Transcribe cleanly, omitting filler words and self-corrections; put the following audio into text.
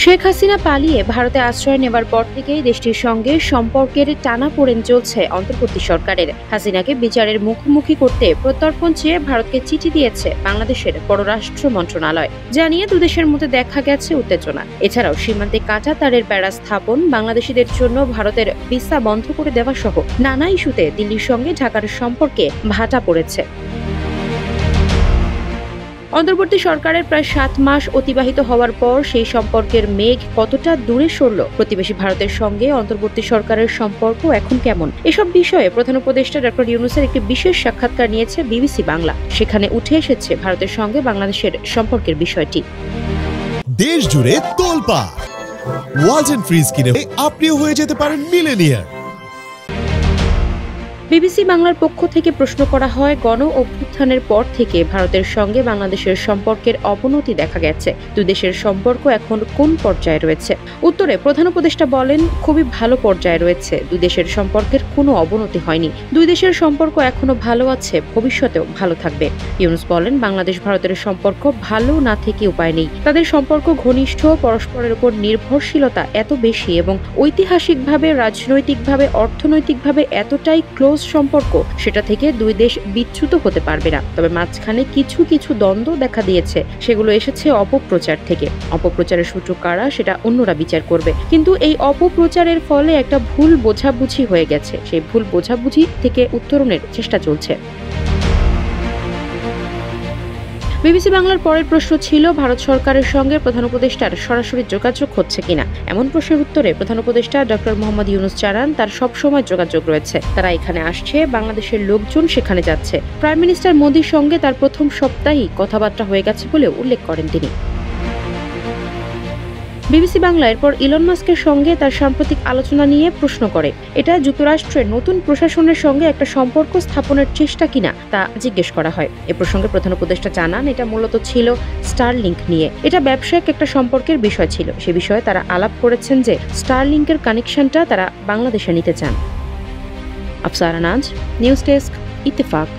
শেখ হাসিনা পালিয়ে ভারতে আশ্রয় নেবার পর থেকেই দেশটির সঙ্গে সম্পর্কের টানাপোড়েন চলছে অন্তর্বর্তী সরকারের। হাসিনাকে বিচারের মুখোমুখি করতে প্রত্যর্পণ চেয়ে ভারতকে চিঠি দিয়েছে বাংলাদেশের পররাষ্ট্র মন্ত্রণালয়। জানিয়ে দুদেশের মধ্যে দেখা গেছে উত্তেজনা। এছাড়াও সীমান্তে কাঁটা তারের বেড়া স্থাপন, বাংলাদেশিদের জন্য ভারতের ভিসা বন্ধ করে দেওয়া সহ নানা ইস্যুতে দিল্লির সঙ্গে ঢাকার সম্পর্কে ভাটা পড়েছে। অন্তর্বর্তী সরকারের প্রায় ৭ মাস অতিবাহিত হওয়ার পর সেই সম্পর্কের মেঘ কতটা দূরে সরল, প্রতিবেশী ভারতের সঙ্গে অন্তর্বর্তী সরকারের সম্পর্ক এখন কেমন, এসব বিষয়ে প্রধান উপদেষ্টা ডক্টর ইউনূসের একটি বিশেষ সাক্ষাৎকার নিয়েছে বিবিসি বাংলা। সেখানে উঠে এসেছে ভারতের সঙ্গে বাংলাদেশের সম্পর্কের বিষয়টি। দেশ জুড়ে তোলপাড়, ওয়ালটন ফ্রিজ কিনে আপনিও হয়ে যেতে পারেন মিলেনিয়ার। বিবিসি বাংলার পক্ষ থেকে প্রশ্ন করা হয়, গণ অভ্যুত্থানের পর থেকে ভারতের সঙ্গে বাংলাদেশের সম্পর্কের অবনতি দেখা গেছে, দুই দেশের সম্পর্ক এখন কোন পর্যায়ে রয়েছে? উত্তরে প্রধান উপদেষ্টা বলেন, খুবই ভালো পর্যায়ে রয়েছে, দুই দেশের সম্পর্কের কোনো অবনতি হয়নি, দুই দেশের সম্পর্ক এখনো ভালো আছে, ভবিষ্যতেও ভালো থাকবে। ইউনূস বলেন, বাংলাদেশ ভারতের সম্পর্ক ভালো না থেকে উপায় নেই, তাদের সম্পর্ক ঘনিষ্ঠ, পরস্পরের উপর নির্ভরশীলতা এত বেশি এবং ঐতিহাসিকভাবে, রাজনৈতিকভাবে, অর্থনৈতিকভাবে এতটাই ক্লোজ সম্পর্ক, সেটা থেকে দুই দেশ বিচ্যুত হতে পারবে না। তবে মাঝখানে কিছু কিছু দ্বন্দ্ব দেখা দিয়েছে, সেগুলো এসেছে অপপ্রচার থেকে। অপপ্রচারের সূত্র কারা সেটা অন্যরা বিচার করবে, কিন্তু এই অপপ্রচারের ফলে একটা ভুল বোঝাবুঝি হয়ে গেছে, সেই ভুল বোঝাবুঝি থেকে উত্তরণের চেষ্টা চলছে। বিবিসি বাংলার পরের প্রশ্ন ছিল, ভারত সরকারের সঙ্গে প্রধান উপদেষ্টার সরাসরি যোগাযোগ হচ্ছে কিনা। এমন প্রশ্নের উত্তরে প্রধান উপদেষ্টা ডক্টর মোহাম্মদ ইউনূস জানান, তার সবসময় যোগাযোগ রয়েছে, তারা এখানে আসছে, বাংলাদেশের লোকজন সেখানে যাচ্ছে। প্রাইম মিনিস্টার মোদির সঙ্গে তার প্রথম সপ্তাহেই কথাবার্তা হয়ে গেছে বলে উল্লেখ করেন তিনি। বিবিসি বাংলা এরপর ইলন মাস্কের সঙ্গে তার সাম্প্রতিক আলোচনা নিয়ে প্রশ্ন করে, এটা যুক্তরাষ্ট্রের নতুন প্রশাসনের সঙ্গে একটা সম্পর্ক স্থাপনের চেষ্টা কিনা তা জিজ্ঞেস করা হয়। এ প্রসঙ্গে প্রধান উপদেষ্টা জানান, এটা মূলত ছিল স্টারলিংক নিয়ে, এটা ব্যবসায়িক একটা সম্পর্কের বিষয় ছিল। সে বিষয়ে তারা আলাপ করেছেন যে স্টারলিংকের কানেকশনটা তারা বাংলাদেশে নিতে চান। আফসার নাজ, নিউজ ডেস্ক, ইত্তেফাক।